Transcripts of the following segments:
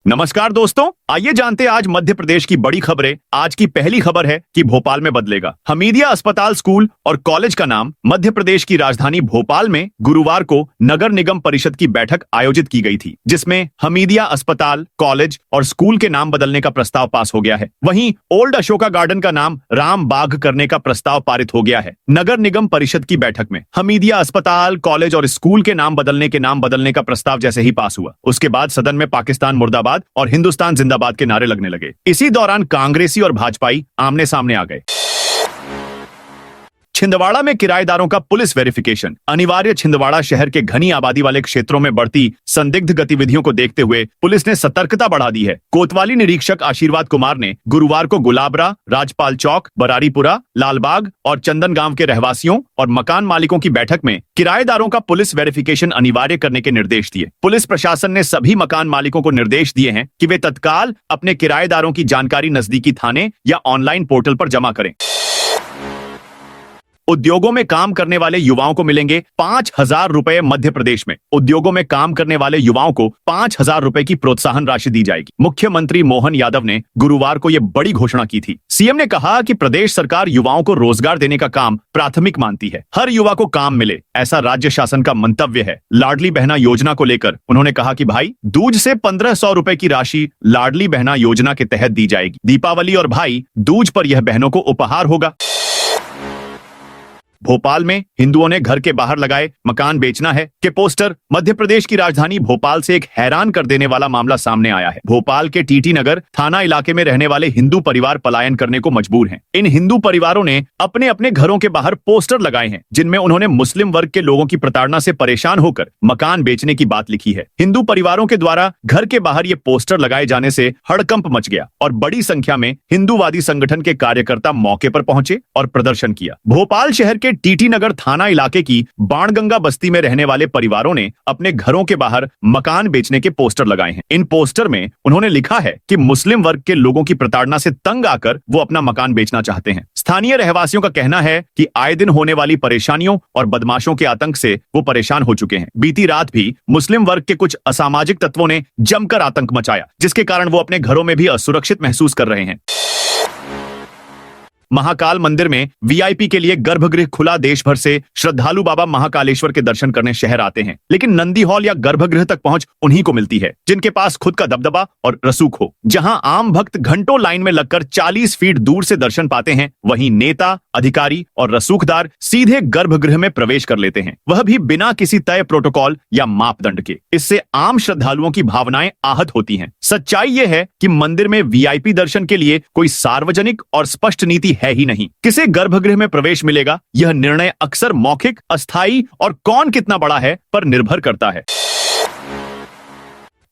नमस्कार दोस्तों, आइए जानते हैं आज मध्य प्रदेश की बड़ी खबरें। आज की पहली खबर है कि भोपाल में बदलेगा हमीदिया अस्पताल, स्कूल और कॉलेज का नाम। मध्य प्रदेश की राजधानी भोपाल में गुरुवार को नगर निगम परिषद की बैठक आयोजित की गई थी, जिसमें हमीदिया अस्पताल, कॉलेज और स्कूल के नाम बदलने का प्रस्ताव पास हो गया है। वहीं ओल्ड अशोका गार्डन का नाम राम बाग करने का प्रस्ताव पारित हो गया है। नगर निगम परिषद की बैठक में हमीदिया अस्पताल, कॉलेज और स्कूल के नाम बदलने का प्रस्ताव जैसे ही पास हुआ, उसके बाद सदन में पाकिस्तान मुर्दाबाद और हिंदुस्तान जिंदाबाद के नारे लगने लगे। इसी दौरान कांग्रेसी और भाजपाई आमने सामने आ गए। छिंदवाड़ा में किराएदारों का पुलिस वेरिफिकेशन अनिवार्य। छिंदवाड़ा शहर के घनी आबादी वाले क्षेत्रों में बढ़ती संदिग्ध गतिविधियों को देखते हुए पुलिस ने सतर्कता बढ़ा दी है। कोतवाली निरीक्षक आशीर्वाद कुमार ने गुरुवार को गुलाबरा, राजपाल चौक, बरारीपुरा, लालबाग और चंदन गांव के रहवासियों और मकान मालिकों की बैठक में किराएदारों का पुलिस वेरिफिकेशन अनिवार्य करने के निर्देश दिए। पुलिस प्रशासन ने सभी मकान मालिकों को निर्देश दिए हैं कि वे तत्काल अपने किराएदारों की जानकारी नजदीकी थाने या ऑनलाइन पोर्टल पर जमा करें। उद्योगों में काम करने वाले युवाओं को मिलेंगे 5,000 रुपए। मध्य प्रदेश में उद्योगों में काम करने वाले युवाओं को 5,000 रुपए की प्रोत्साहन राशि दी जाएगी। मुख्यमंत्री मोहन यादव ने गुरुवार को यह बड़ी घोषणा की थी। सीएम ने कहा कि प्रदेश सरकार युवाओं को रोजगार देने का काम प्राथमिक मानती है। हर युवा को काम मिले, ऐसा राज्य शासन का मंतव्य है। लाडली बहना योजना को लेकर उन्होंने कहा कि भाई दूज से 1,500 रुपए की राशि लाडली बहना योजना के तहत दी जाएगी। दीपावली और भाई दूज पर यह बहनों को उपहार होगा। भोपाल में हिंदुओं ने घर के बाहर लगाए मकान बेचना है के पोस्टर। मध्य प्रदेश की राजधानी भोपाल से एक हैरान कर देने वाला मामला सामने आया है। भोपाल के टीटी नगर थाना इलाके में रहने वाले हिंदू परिवार पलायन करने को मजबूर हैं। इन हिंदू परिवारों ने अपने अपने घरों के बाहर पोस्टर लगाए हैं, जिनमें उन्होंने मुस्लिम वर्ग के लोगों की प्रताड़ना से परेशान होकर मकान बेचने की बात लिखी है। हिंदू परिवारों के द्वारा घर के बाहर ये पोस्टर लगाए जाने से हड़कंप मच गया और बड़ी संख्या में हिंदूवादी संगठन के कार्यकर्ता मौके पर पहुंचे और प्रदर्शन किया। भोपाल शहर के टीटी नगर थाना इलाके की बाणगंगा बस्ती में रहने वाले परिवारों ने अपने घरों के बाहर मकान बेचने के पोस्टर लगाए हैं। इन पोस्टर में उन्होंने लिखा है कि मुस्लिम वर्ग के लोगों की प्रताड़ना से तंग आकर वो अपना मकान बेचना चाहते हैं। स्थानीय रहवासियों का कहना है कि आए दिन होने वाली परेशानियों और बदमाशों के आतंक से वो परेशान हो चुके हैं। बीती रात भी मुस्लिम वर्ग के कुछ असामाजिक तत्वों ने जमकर आतंक मचाया, जिसके कारण वो अपने घरों में भी असुरक्षित महसूस कर रहे हैं। महाकाल मंदिर में वीआईपी के लिए गर्भगृह खुला। देश भर से श्रद्धालु बाबा महाकालेश्वर के दर्शन करने शहर आते हैं, लेकिन नंदी हॉल या गर्भगृह तक पहुंच उन्हीं को मिलती है जिनके पास खुद का दबदबा और रसूख हो। जहां आम भक्त घंटों लाइन में लगकर 40 फीट दूर से दर्शन पाते हैं, वहीं नेता, अधिकारी और रसूखदार सीधे गर्भगृह में प्रवेश कर लेते हैं, वह भी बिना किसी तय प्रोटोकॉल या मापदंड के। इससे आम श्रद्धालुओं की भावनाएं आहत होती हैं। सच्चाई यह है कि मंदिर में वीआईपी दर्शन के लिए कोई सार्वजनिक और स्पष्ट नीति है ही नहीं। किसे गर्भगृह में प्रवेश मिलेगा, यह निर्णय अक्सर मौखिक, अस्थायी और कौन कितना बड़ा है पर निर्भर करता है।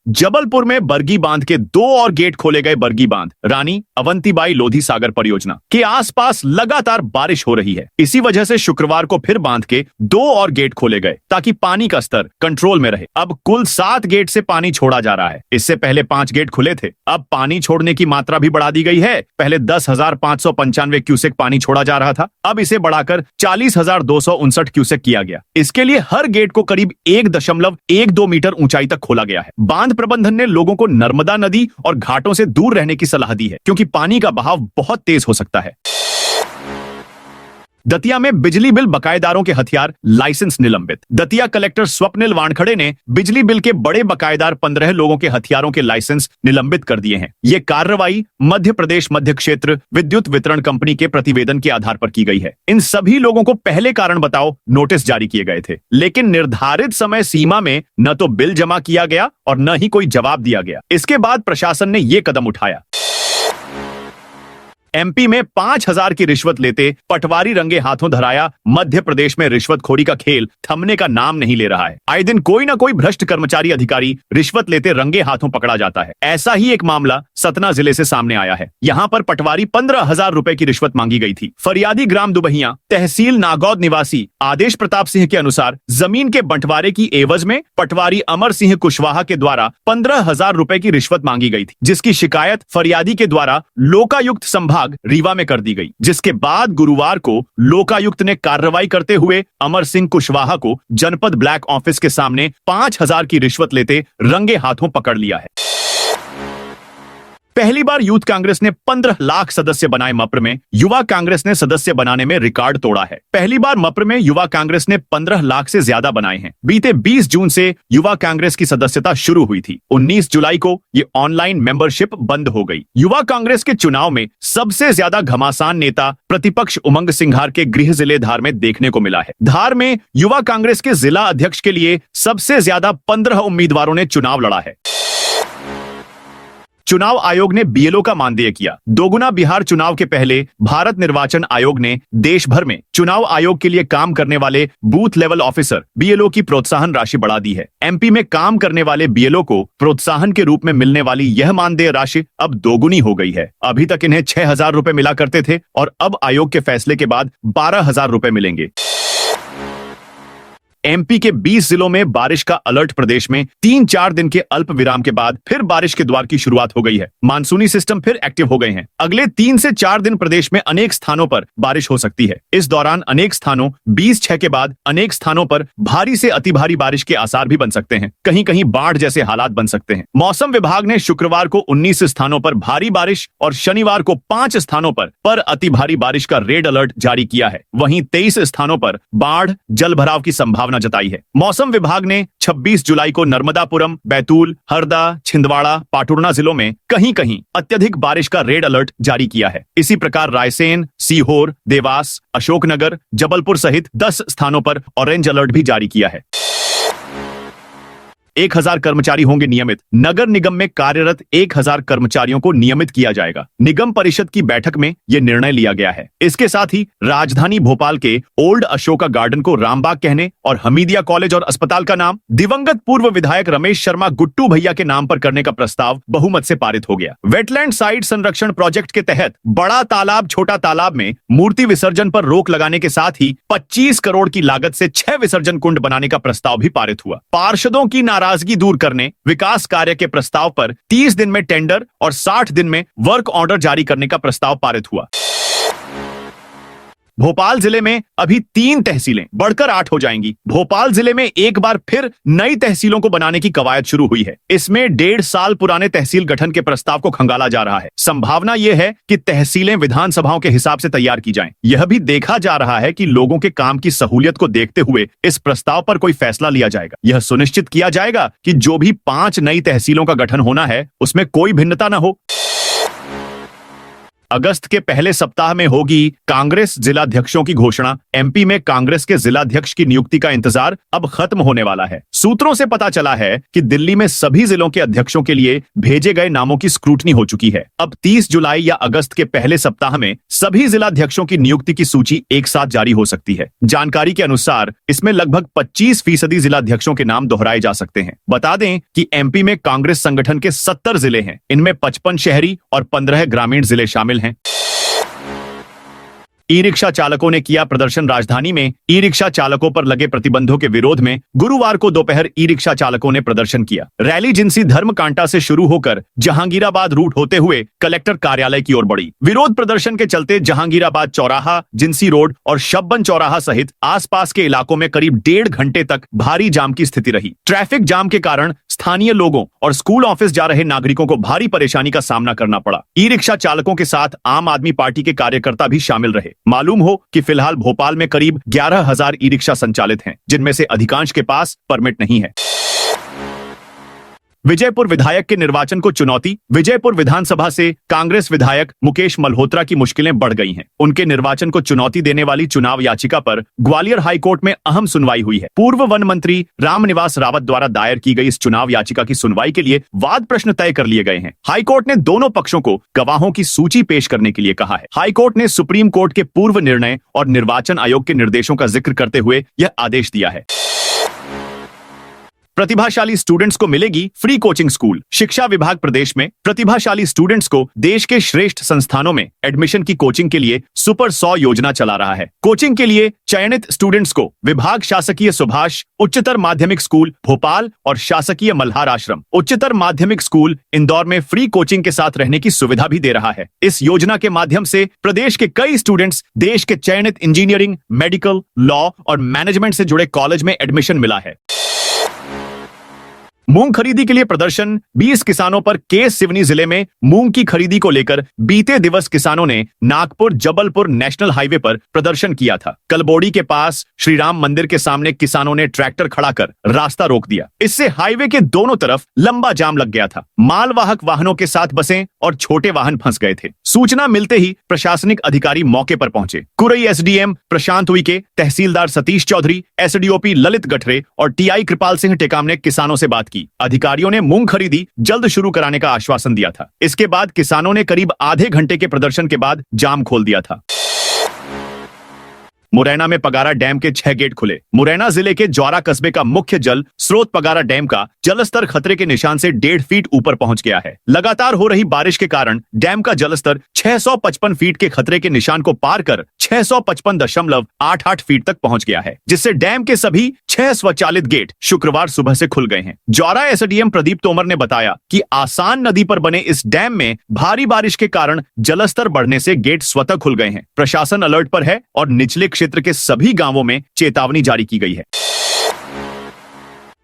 जबलपुर में बरगी बांध के 2 और गेट खोले गए। बरगी बांध रानी अवंतीबाई लोधी सागर परियोजना के आसपास लगातार बारिश हो रही है। इसी वजह से शुक्रवार को फिर बांध के 2 और गेट खोले गए ताकि पानी का स्तर कंट्रोल में रहे। अब कुल 7 गेट से पानी छोड़ा जा रहा है। इससे पहले 5 गेट खुले थे। अब पानी छोड़ने की मात्रा भी बढ़ा दी गई है। पहले 10,595 क्यूसेक पानी छोड़ा जा रहा था, अब इसे बढ़ाकर 40,259 क्यूसेक किया गया। इसके लिए हर गेट को करीब 1.12 मीटर ऊंचाई तक खोला गया है। बांध प्रबंधन ने लोगों को नर्मदा नदी और घाटों से दूर रहने की सलाह दी है, क्योंकि पानी का बहाव बहुत तेज हो सकता है। दतिया में बिजली बिल बकायेदारों के हथियार, लाइसेंस निलंबित। दतिया कलेक्टर स्वप्निल वानखड़े ने बिजली बिल के बड़े बकायेदार 15 लोगों के हथियारों के लाइसेंस निलंबित कर दिए हैं। ये कार्रवाई मध्य प्रदेश मध्य क्षेत्र विद्युत वितरण कंपनी के प्रतिवेदन के आधार पर की गई है। इन सभी लोगों को पहले कारण बताओ नोटिस जारी किए गए थे, लेकिन निर्धारित समय सीमा में न तो बिल जमा किया गया और न ही कोई जवाब दिया गया। इसके बाद प्रशासन ने यह कदम उठाया। एमपी में 5,000 की रिश्वत लेते पटवारी रंगे हाथों धराया। मध्य प्रदेश में रिश्वतखोरी का खेल थमने का नाम नहीं ले रहा है। आए दिन कोई ना कोई भ्रष्ट कर्मचारी अधिकारी रिश्वत लेते रंगे हाथों पकड़ा जाता है। ऐसा ही एक मामला सतना जिले से सामने आया है। यहाँ पर पटवारी 15,000 रुपए की रिश्वत मांगी गई थी। फरियादी ग्राम दुबहिया तहसील नागौद निवासी आदेश प्रताप सिंह के अनुसार जमीन के बंटवारे की एवज में पटवारी अमर सिंह कुशवाहा के द्वारा 15,000 रुपए की रिश्वत मांगी गई थी, जिसकी शिकायत फरियादी के द्वारा लोकायुक्त संभाग रीवा में कर दी गई। जिसके बाद गुरुवार को लोकायुक्त ने कार्रवाई करते हुए अमर सिंह कुशवाहा को जनपद ब्लैक ऑफिस के सामने 5,000 की रिश्वत लेते रंगे हाथों पकड़ लिया है। पहली बार यूथ कांग्रेस ने 15 लाख सदस्य बनाए मप्र में युवा कांग्रेस ने सदस्य बनाने में रिकॉर्ड तोड़ा है। पहली बार मप्र में युवा कांग्रेस ने 15 लाख से ज्यादा बनाए हैं। बीते 20 जून से युवा कांग्रेस की सदस्यता शुरू हुई थी। 19 जुलाई को ये ऑनलाइन मेंबरशिप बंद हो गई। युवा कांग्रेस के चुनाव में सबसे ज्यादा घमासान नेता प्रतिपक्ष उमंग सिंघार के गृह जिले धार में देखने को मिला है। धार में युवा कांग्रेस के जिला अध्यक्ष के लिए सबसे ज्यादा 15 उम्मीदवारों ने चुनाव लड़ा है। चुनाव आयोग ने बीएलओ का मानदेय किया दोगुना। बिहार चुनाव के पहले भारत निर्वाचन आयोग ने देश भर में चुनाव आयोग के लिए काम करने वाले बूथ लेवल ऑफिसर बीएलओ की प्रोत्साहन राशि बढ़ा दी है। एमपी में काम करने वाले बीएलओ को प्रोत्साहन के रूप में मिलने वाली यह मानदेय राशि अब दोगुनी हो गई है। अभी तक इन्हें 6,000 रुपए मिला करते थे और अब आयोग के फैसले के बाद 12,000 रुपए मिलेंगे। एमपी के 20 जिलों में बारिश का अलर्ट। प्रदेश में 3-4 दिन के अल्प विराम के बाद फिर बारिश के द्वार की शुरुआत हो गई है। मानसूनी सिस्टम फिर एक्टिव हो गए हैं। अगले 3 से 4 दिन प्रदेश में अनेक स्थानों पर बारिश हो सकती है। इस दौरान अनेक स्थानों 20/6 के बाद अनेक स्थानों पर भारी से अति भारी बारिश के आसार भी बन सकते हैं। कहीं कहीं बाढ़ जैसे हालात बन सकते हैं। मौसम विभाग ने शुक्रवार को 19 स्थानों पर भारी बारिश और शनिवार को 5 स्थानों पर अति भारी बारिश का रेड अलर्ट जारी किया है। वहीं 23 स्थानों पर बाढ़ जल भराव की संभावना जताई है। मौसम विभाग ने 26 जुलाई को नर्मदापुरम, बैतूल, हरदा, छिंदवाड़ा, पाटुरना जिलों में कहीं कहीं अत्यधिक बारिश का रेड अलर्ट जारी किया है। इसी प्रकार रायसेन, सीहोर, देवास, अशोकनगर, जबलपुर सहित 10 स्थानों पर ऑरेंज अलर्ट भी जारी किया है। 1,000 कर्मचारी होंगे नियमित। नगर निगम में कार्यरत 1,000 कर्मचारियों को नियमित किया जाएगा। निगम परिषद की बैठक में यह निर्णय लिया गया है। इसके साथ ही राजधानी भोपाल के ओल्ड अशोका गार्डन को रामबाग कहने और हमीदिया कॉलेज और अस्पताल का नाम दिवंगत पूर्व विधायक रमेश शर्मा गुट्टू भैया के नाम पर करने का प्रस्ताव बहुमत से पारित हो गया। वेटलैंड साइट संरक्षण प्रोजेक्ट के तहत बड़ा तालाब, छोटा तालाब में मूर्ति विसर्जन पर रोक लगाने के साथ ही 25 करोड़ की लागत से 6 विसर्जन कुंड बनाने का प्रस्ताव भी पारित हुआ। पार्षदों की नाराजगी दूर करने विकास कार्य के प्रस्ताव पर 30 दिन में टेंडर और 60 दिन में वर्क ऑर्डर जारी करने का प्रस्ताव पारित हुआ। भोपाल जिले में अभी 3 तहसीलें बढ़कर 8 हो जाएंगी। भोपाल जिले में एक बार फिर नई तहसीलों को बनाने की कवायद शुरू हुई है। इसमें 1.5 साल पुराने तहसील गठन के प्रस्ताव को खंगाला जा रहा है। संभावना यह है कि तहसीलें विधानसभाओं के हिसाब से तैयार की जाएं। यह भी देखा जा रहा है कि लोगों के काम की सहूलियत को देखते हुए इस प्रस्ताव पर कोई फैसला लिया जाएगा। यह सुनिश्चित किया जाएगा कि जो भी 5 नई तहसीलों का गठन होना है उसमें कोई भिन्नता न हो। अगस्त के पहले सप्ताह में होगी कांग्रेस जिलाध्यक्षों की घोषणा। एमपी में कांग्रेस के जिलाध्यक्ष की नियुक्ति का इंतजार अब खत्म होने वाला है। सूत्रों से पता चला है कि दिल्ली में सभी जिलों के अध्यक्षों के लिए भेजे गए नामों की स्क्रूटनी हो चुकी है। अब 30 जुलाई या अगस्त के पहले सप्ताह में सभी जिलाध्यक्षों की नियुक्ति की सूची एक साथ जारी हो सकती है। जानकारी के अनुसार इसमें लगभग 25% जिलाध्यक्षों के नाम दोहराए जा सकते हैं। बता दें कि एमपी में कांग्रेस संगठन के 70 जिले हैं। इनमें 55 शहरी और 15 ग्रामीण जिले शामिल हैं। ई रिक्शा चालकों ने किया प्रदर्शन। राजधानी में ई रिक्शा चालकों पर लगे प्रतिबंधों के विरोध में गुरुवार को दोपहर ई रिक्शा चालकों ने प्रदर्शन किया। रैली जिंसी धर्मकांटा से शुरू होकर जहांगीराबाद रूट होते हुए कलेक्टर कार्यालय की ओर बढ़ी। विरोध प्रदर्शन के चलते जहांगीराबाद चौराहा, जिंसी रोड और शब्बन चौराहा सहित आसपास के इलाकों में करीब 1.5 घंटे तक भारी जाम की स्थिति रही। ट्रैफिक जाम के कारण स्थानीय लोगों और स्कूल ऑफिस जा रहे नागरिकों को भारी परेशानी का सामना करना पड़ा। ई रिक्शा चालकों के साथ आम आदमी पार्टी के कार्यकर्ता भी शामिल रहे। मालूम हो कि फिलहाल भोपाल में करीब 11,000 ई रिक्शा संचालित हैं, जिनमें से अधिकांश के पास परमिट नहीं है। विजयपुर विधायक के निर्वाचन को चुनौती। विजयपुर विधानसभा से कांग्रेस विधायक मुकेश मल्होत्रा की मुश्किलें बढ़ गई हैं। उनके निर्वाचन को चुनौती देने वाली चुनाव याचिका पर ग्वालियर हाईकोर्ट में अहम सुनवाई हुई है। पूर्व वन मंत्री रामनिवास रावत द्वारा दायर की गई इस चुनाव याचिका की सुनवाई के लिए वाद प्रश्न तय कर लिए गए हैं। हाईकोर्ट ने दोनों पक्षों को गवाहों की सूची पेश करने के लिए कहा है। हाईकोर्ट ने सुप्रीम कोर्ट के पूर्व निर्णय और निर्वाचन आयोग के निर्देशों का जिक्र करते हुए यह आदेश दिया है। प्रतिभाशाली स्टूडेंट्स को मिलेगी फ्री कोचिंग स्कूल। शिक्षा विभाग प्रदेश में प्रतिभाशाली स्टूडेंट्स को देश के श्रेष्ठ संस्थानों में एडमिशन की कोचिंग के लिए सुपर 100 योजना चला रहा है। कोचिंग के लिए चयनित स्टूडेंट्स को विभाग शासकीय सुभाष उच्चतर माध्यमिक स्कूल भोपाल और शासकीय मल्हार आश्रम उच्चतर माध्यमिक स्कूल इंदौर में फ्री कोचिंग के साथ रहने की सुविधा भी दे रहा है। इस योजना के माध्यम से प्रदेश के कई स्टूडेंट्स देश के चयनित इंजीनियरिंग, मेडिकल, लॉ और मैनेजमेंट से जुड़े कॉलेज में एडमिशन मिला है। मूंग खरीदी के लिए प्रदर्शन, 20 किसानों पर केस। सिवनी जिले में मूंग की खरीदी को लेकर बीते दिवस किसानों ने नागपुर जबलपुर नेशनल हाईवे पर प्रदर्शन किया था। कलबोड़ी के पास श्री राम मंदिर के सामने किसानों ने ट्रैक्टर खड़ा कर रास्ता रोक दिया। इससे हाईवे के दोनों तरफ लंबा जाम लग गया था। मालवाहक वाहनों के साथ बसें और छोटे वाहन फंस गए थे। सूचना मिलते ही प्रशासनिक अधिकारी मौके पर पहुंचे। कुरई एसडीएम प्रशांत उइके, तहसीलदार सतीश चौधरी, एसडीओपी ललित गठरे और टीआई कृपाल सिंह टेकाम ने किसानों से बात की। अधिकारियों ने मूंग खरीदी जल्द शुरू कराने का आश्वासन दिया था। इसके बाद किसानों ने करीब आधे घंटे के प्रदर्शन के बाद जाम खोल दिया था। मुरैना में पगारा डैम के 6 गेट खुले। मुरैना जिले के जौरा कस्बे का मुख्य जल स्रोत पगारा डैम का जलस्तर खतरे के निशान से 1.5 फीट ऊपर पहुंच गया है। लगातार हो रही बारिश के कारण डैम का जलस्तर 655 फीट के खतरे के निशान को पार कर 655.88 फीट तक पहुंच गया है, जिससे डैम के सभी 6 स्वचालित गेट शुक्रवार सुबह से खुल गए हैं। जौरा एसडीएम प्रदीप तोमर ने बताया कि आसान नदी पर बने इस डैम में भारी बारिश के कारण जलस्तर बढ़ने से गेट स्वतः खुल गए हैं। प्रशासन अलर्ट पर है और निचले क्षेत्र के सभी गांवों में चेतावनी जारी की गई है।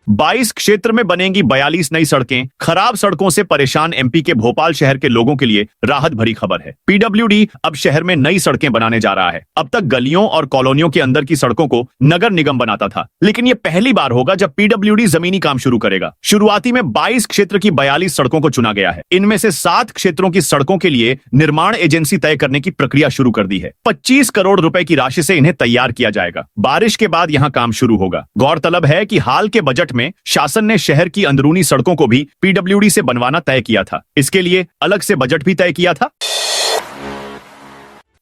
22 क्षेत्र में बनेंगी 42 नई सड़कें। खराब सड़कों से परेशान एमपी के भोपाल शहर के लोगों के लिए राहत भरी खबर है। पीडब्ल्यूडी अब शहर में नई सड़कें बनाने जा रहा है। अब तक गलियों और कॉलोनियों के अंदर की सड़कों को नगर निगम बनाता था, लेकिन यह पहली बार होगा जब पीडब्ल्यूडी जमीनी काम शुरू करेगा। शुरुआती में 22 क्षेत्र की 42 सड़कों को चुना गया है। इनमें से 7 क्षेत्रों की सड़कों के लिए निर्माण एजेंसी तय करने की प्रक्रिया शुरू कर दी है। 25 करोड़ रुपए की राशि से इन्हें तैयार किया जाएगा। बारिश के बाद यहां काम शुरू होगा। गौरतलब है कि हाल के बजट में शासन ने शहर की अंदरूनी सड़कों को भी पीडब्ल्यूडी से बनवाना तय किया था। इसके लिए अलग से बजट भी तय किया था।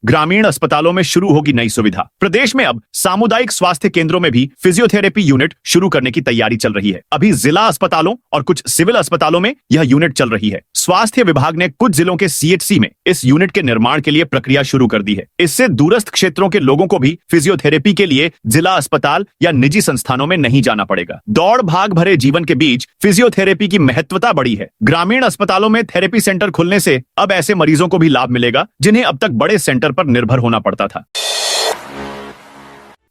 ग्रामीण अस्पतालों में शुरू होगी नई सुविधा। प्रदेश में अब सामुदायिक स्वास्थ्य केंद्रों में भी फिजियोथेरेपी यूनिट शुरू करने की तैयारी चल रही है। अभी जिला अस्पतालों और कुछ सिविल अस्पतालों में यह यूनिट चल रही है। स्वास्थ्य विभाग ने कुछ जिलों के सीएचसी में इस यूनिट के निर्माण के लिए प्रक्रिया शुरू कर दी है। इससे दूरस्थ क्षेत्रों के लोगों को भी फिजियोथेरेपी के लिए जिला अस्पताल या निजी संस्थानों में नहीं जाना पड़ेगा। दौड़ भाग भरे जीवन के बीच फिजियोथेरेपी की महत्वता बढ़ी है। ग्रामीण अस्पतालों में थेरेपी सेंटर खुलने से अब ऐसे मरीजों को भी लाभ मिलेगा जिन्हें अब तक बड़े सेंटर पर निर्भर होना पड़ता था।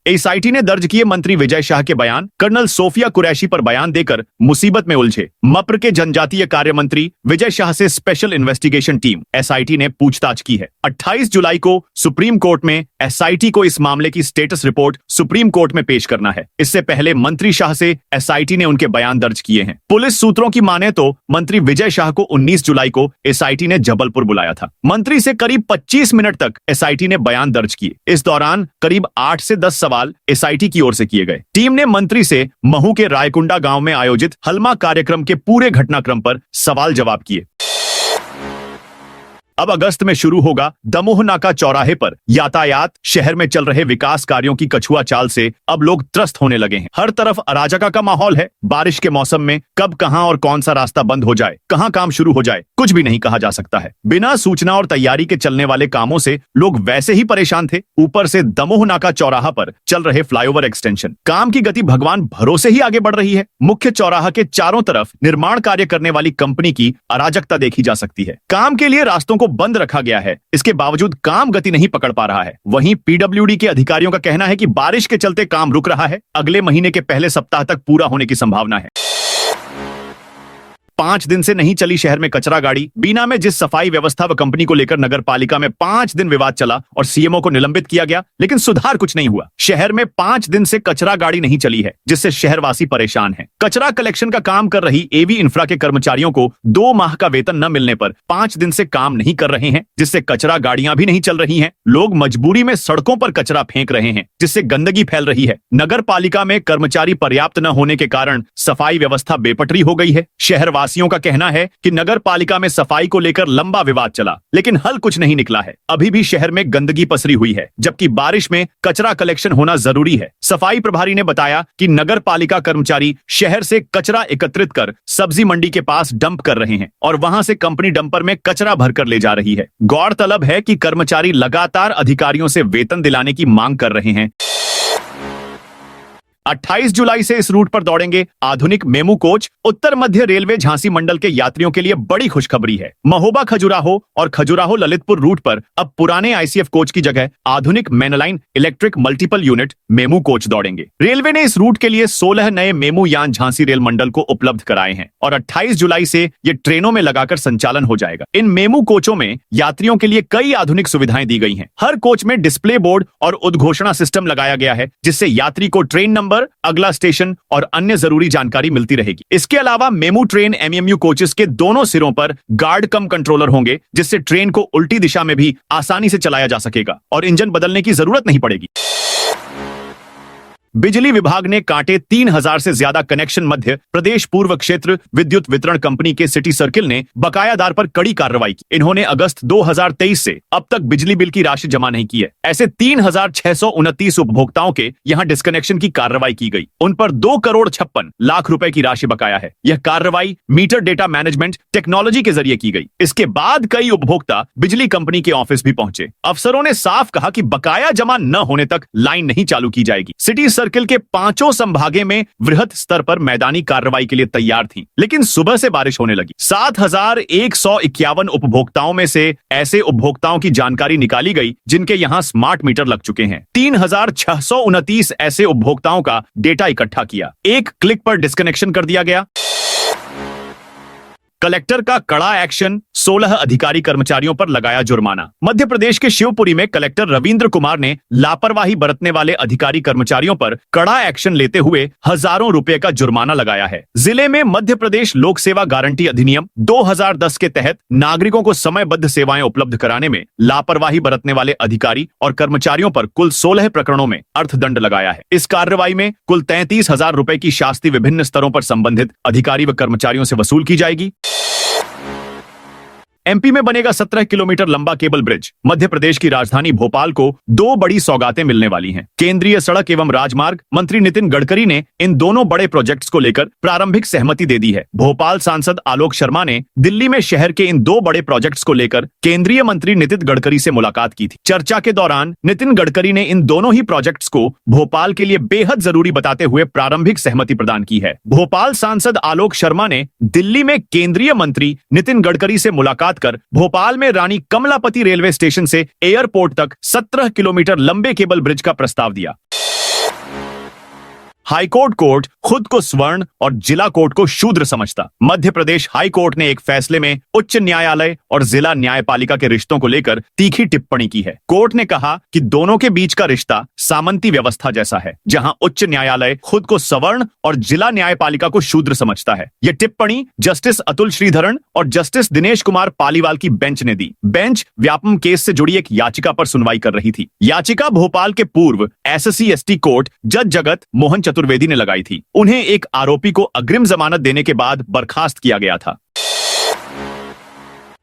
एसआईटी ने दर्ज किए मंत्री विजय शाह के बयान। कर्नल सोफिया कुरैशी पर बयान देकर मुसीबत में उलझे। मप्र के जनजातीय कार्य मंत्री विजय शाह से स्पेशल इन्वेस्टिगेशन टीम एसआईटी ने पूछताछ की है। 28 जुलाई को सुप्रीम कोर्ट में एसआईटी को इस मामले की स्टेटस रिपोर्ट सुप्रीम कोर्ट में पेश करना है। इससे पहले मंत्री शाह से एसआईटी ने उनके बयान दर्ज किए हैं। पुलिस सूत्रों की माने तो मंत्री विजय शाह को 19 जुलाई को एसआईटी ने जबलपुर बुलाया था। मंत्री से करीब 25 मिनट तक एसआईटी ने बयान दर्ज किए। इस दौरान करीब 8 से 10 सवाल एसआईटी की ओर से किए गए। टीम ने मंत्री से महू के रायकुंडा गांव में आयोजित हलमा कार्यक्रम के पूरे घटनाक्रम पर सवाल जवाब किए। अब अगस्त में शुरू होगा दमोह नाका चौराहे पर यातायात। शहर में चल रहे विकास कार्यों की कछुआ चाल से अब लोग त्रस्त होने लगे हैं। हर तरफ अराजकता का माहौल है। बारिश के मौसम में कब कहां और कौन सा रास्ता बंद हो जाए, कहां काम शुरू हो जाए, कुछ भी नहीं कहा जा सकता है। बिना सूचना और तैयारी के चलने वाले कामों से लोग वैसे ही परेशान थे। ऊपर से दमोह नाका चौराहा पर चल रहे फ्लाईओवर एक्सटेंशन काम की गति भगवान भरोसे ही आगे बढ़ रही है। मुख्य चौराहा के चारों तरफ निर्माण कार्य करने वाली कंपनी की अराजकता देखी जा सकती है। काम के लिए रास्तों को बंद रखा गया है, इसके बावजूद काम गति नहीं पकड़ पा रहा है। वहीं पीडब्ल्यूडी के अधिकारियों का कहना है कि बारिश के चलते काम रुक रहा है। अगले महीने के पहले सप्ताह तक पूरा होने की संभावना है। 5 दिन से नहीं चली शहर में कचरा गाड़ी। बीना में जिस सफाई व्यवस्था व कंपनी को लेकर नगर पालिका में 5 दिन विवाद चला और सीएमओ को निलंबित किया गया, लेकिन सुधार कुछ नहीं हुआ। शहर में 5 दिन से कचरा गाड़ी नहीं चली है, जिससे शहरवासी परेशान हैं। कचरा कलेक्शन का काम कर रही एवी इंफ्रा के कर्मचारियों को 2 माह का वेतन न मिलने पर 5 दिन से काम नहीं कर रहे हैं, जिससे कचरा गाड़ियां भी नहीं चल रही हैं। लोग मजबूरी में सड़कों पर कचरा फेंक रहे हैं, जिससे गंदगी फैल रही है। नगर पालिका में कर्मचारी पर्याप्त न होने के कारण सफाई व्यवस्था बेपटरी हो गई है। शहरवासियों का कहना है कि नगर पालिका में सफाई को लेकर लंबा विवाद चला, लेकिन हल कुछ नहीं निकला है। अभी भी शहर में गंदगी पसरी हुई है, जबकि बारिश में कचरा कलेक्शन होना जरूरी है। सफाई प्रभारी ने बताया कि नगर पालिका कर्मचारी शहर से कचरा एकत्रित कर सब्जी मंडी के पास डंप कर रहे हैं और वहां से कंपनी डंपर में कचरा भरकर ले जा रही है। गौरतलब है कि कर्मचारी लगातार अधिकारियों से वेतन दिलाने की मांग कर रहे हैं। 28 जुलाई से इस रूट पर दौड़ेंगे आधुनिक मेमू कोच। उत्तर मध्य रेलवे झांसी मंडल के यात्रियों के लिए बड़ी खुशखबरी है। महोबा खजुराहो और खजुराहो ललितपुर रूट पर अब पुराने आईसीएफ कोच की जगह आधुनिक mainline electric multiple unit MEMU coach दौड़ेंगे। रेलवे ने इस रूट के लिए 16 नए मेमू यान झांसी रेल मंडल को उपलब्ध कराए हैं और 28 जुलाई से ये ट्रेनों में लगाकर संचालन हो जाएगा। इन मेमू कोचों में यात्रियों के लिए कई आधुनिक सुविधाएं दी गई हैं। हर कोच में डिस्प्ले बोर्ड और उद्घोषणा सिस्टम लगाया गया है, जिससे यात्री को ट्रेन नंबर, अगला स्टेशन और अन्य जरूरी जानकारी मिलती रहेगी। इसके अलावा मेमू ट्रेन एमएमयू कोचेस के दोनों सिरों पर गार्ड कम कंट्रोलर होंगे, जिससे ट्रेन को उल्टी दिशा में भी आसानी से चलाया जा सकेगा और इंजन बदलने की जरूरत नहीं पड़ेगी। बिजली विभाग ने काटे 3000 से ज्यादा कनेक्शन। मध्य प्रदेश पूर्व क्षेत्र विद्युत वितरण कंपनी के सिटी सर्किल ने बकायादार पर कड़ी कार्रवाई की। इन्होंने अगस्त 2023 से अब तक बिजली बिल की राशि जमा नहीं की है। ऐसे 3629 उपभोक्ताओं के यहां डिस्कनेक्शन की कार्रवाई की गई। उन पर 2,56,00,000 रुपए की राशि बकाया है। यह कार्रवाई मीटर डेटा मैनेजमेंट टेक्नोलॉजी के जरिए की गई। इसके बाद कई उपभोक्ता बिजली कंपनी के ऑफिस भी पहुंचे। अफसरों ने साफ कहा कि बकाया जमा न होने ततक लाइन नहीं चालू की जाएगी। सिटी सर्किल के 5 संभागे में वृहद स्तर पर मैदानी कार्रवाई के लिए तैयार थी, लेकिन सुबह से बारिश होने लगी। 7151 उपभोक्ताओं में से ऐसे उपभोक्ताओं की जानकारी निकाली गई जिनके यहां स्मार्ट मीटर लग चुके हैं। 3629 ऐसे उपभोक्ताओं का डेटा इकट्ठा किया। एक क्लिक पर डिस्कनेक्शन कर दिया गया। कलेक्टर का कड़ा एक्शन, 16 अधिकारी कर्मचारियों पर लगाया जुर्माना। मध्य प्रदेश के शिवपुरी में कलेक्टर रविंद्र कुमार ने लापरवाही बरतने वाले अधिकारी कर्मचारियों पर कड़ा एक्शन लेते हुए हजारों रुपए का जुर्माना लगाया है। जिले में मध्य प्रदेश लोक सेवा गारंटी अधिनियम 2010 के तहत नागरिकों को समयबद्ध सेवाएं उपलब्ध कराने में लापरवाही बरतने वाले अधिकारी और कर्मचारियों पर कुल 16 प्रकरणों में अर्थदंड लगाया है। इस कार्रवाई में कुल 33,000 रुपए की शास्ति विभिन्न स्तरों पर संबंधित अधिकारी व कर्मचारियों से वसूल की जाएगी। एमपी में बनेगा 17 किलोमीटर लंबा केबल ब्रिज। मध्य प्रदेश की राजधानी भोपाल को 2 बड़ी सौगातें मिलने वाली हैं। केंद्रीय सड़क एवं राजमार्ग मंत्री नितिन गडकरी ने इन दोनों बड़े प्रोजेक्ट्स को लेकर प्रारंभिक सहमति दे दी है। भोपाल सांसद आलोक शर्मा ने दिल्ली में शहर के इन 2 बड़े प्रोजेक्ट्स को लेकर केंद्रीय मंत्री नितिन गडकरी से मुलाकात की थी। चर्चा के दौरान नितिन गडकरी ने इन दोनों ही प्रोजेक्ट्स को भोपाल के लिए बेहद जरूरी बताते हुए प्रारंभिक सहमति प्रदान की है। भोपाल सांसद आलोक शर्मा ने दिल्ली में केंद्रीय मंत्री नितिन गडकरी से मुलाकात कर भोपाल में रानी कमलापति रेलवे स्टेशन से एयरपोर्ट तक 17 किलोमीटर लंबे केबल ब्रिज का प्रस्ताव दिया। हाईकोर्ट कोर्ट खुद को स्वर्ण और जिला कोर्ट को शूद्र समझता। मध्य प्रदेश हाई कोर्ट ने एक फैसले में उच्च न्यायालय और जिला न्यायपालिका के रिश्तों को लेकर तीखी टिप्पणी की है। कोर्ट ने कहा कि दोनों के बीच का रिश्ता सामंती व्यवस्था जैसा है, जहां उच्च न्यायालय खुद को सवर्ण और जिला न्यायपालिका को शूद्र समझता है। यह टिप्पणी जस्टिस अतुल श्रीधरन और जस्टिस दिनेश कुमार पालीवाल की बेंच ने दी। बेंच व्यापम केस से जुड़ी एक याचिका पर सुनवाई कर रही थी। याचिका भोपाल के पूर्व एसएससी एसटी कोर्ट जज जगत मोहन चतुर्वेदी ने लगाई थी। उन्हें एक आरोपी को अग्रिम जमानत देने के बाद बर्खास्त किया गया था।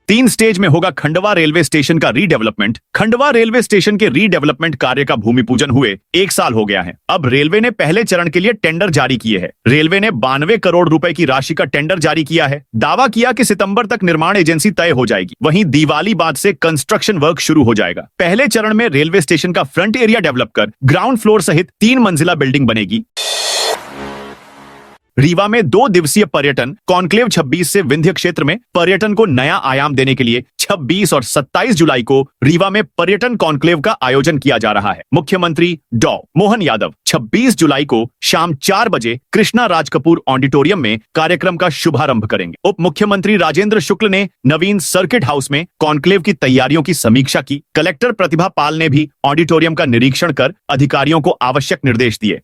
3 स्टेज में होगा खंडवा रेलवे स्टेशन का रीडेवलपमेंट। खंडवा रेलवे स्टेशन के रीडेवलपमेंट कार्य का भूमि पूजन हुए 1 साल हो गया है। अब रेलवे ने पहले चरण के लिए टेंडर जारी किए हैं। रेलवे ने 92 करोड़ रुपए की राशि का टेंडर जारी किया है। दावा किया कि सितंबर तक निर्माण एजेंसी तय हो जाएगी। वहीं दिवाली बाद से कंस्ट्रक्शन वर्क शुरू हो जाएगा। पहले चरण में रेलवे स्टेशन का फ्रंट एरिया डेवलप कर ग्राउंड फ्लोर सहित 3 मंजिला बिल्डिंग बनेगी। रीवा में 2 दिवसीय पर्यटन कॉन्क्लेव 26 से विंध्य क्षेत्र में पर्यटन को नया आयाम देने के लिए 26 और 27 जुलाई को रीवा में पर्यटन कॉन्क्लेव का आयोजन किया जा रहा है। मुख्यमंत्री डॉ मोहन यादव 26 जुलाई को शाम 4 बजे कृष्णा राज कपूर ऑडिटोरियम में कार्यक्रम का शुभारंभ करेंगे। उप मुख्यमंत्री राजेंद्र शुक्ल ने नवीन सर्किट हाउस में कॉन्क्लेव की तैयारियों की समीक्षा की। कलेक्टर प्रतिभा पाल ने भी ऑडिटोरियम का निरीक्षण कर अधिकारियों को आवश्यक निर्देश दिए।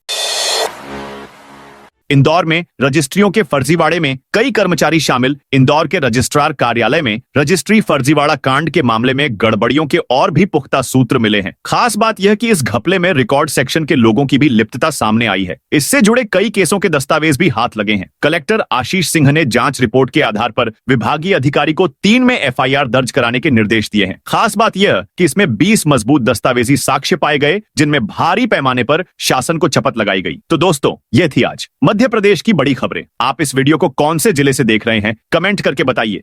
इंदौर में रजिस्ट्रियों के फर्जीवाड़े में कई कर्मचारी शामिल। इंदौर के रजिस्ट्रार कार्यालय में रजिस्ट्री फर्जीवाड़ा कांड के मामले में गड़बड़ियों के और भी पुख्ता सूत्र मिले हैं। खास बात यह कि इस घपले में रिकॉर्ड सेक्शन के लोगों की भी लिप्तता सामने आई है। इससे जुड़े कई केसों के दस्तावेज भी हाथ लगे हैं। कलेक्टर आशीष सिंह ने जांच रिपोर्ट के आधार पर विभागीय अधिकारी को 3 में एफआईआर दर्ज कराने के निर्देश दिए हैं। खास बात यह कि इसमें 20 मजबूत दस्तावेजी साक्ष्य पाए गए, जिनमें भारी पैमाने पर शासन को चपत लगाई गई। तो दोस्तों, ये थी आज मध्य प्रदेश की बड़ी खबरें। आप इस वीडियो को कौन से जिले से देख रहे हैं, कमेंट करके बताइए।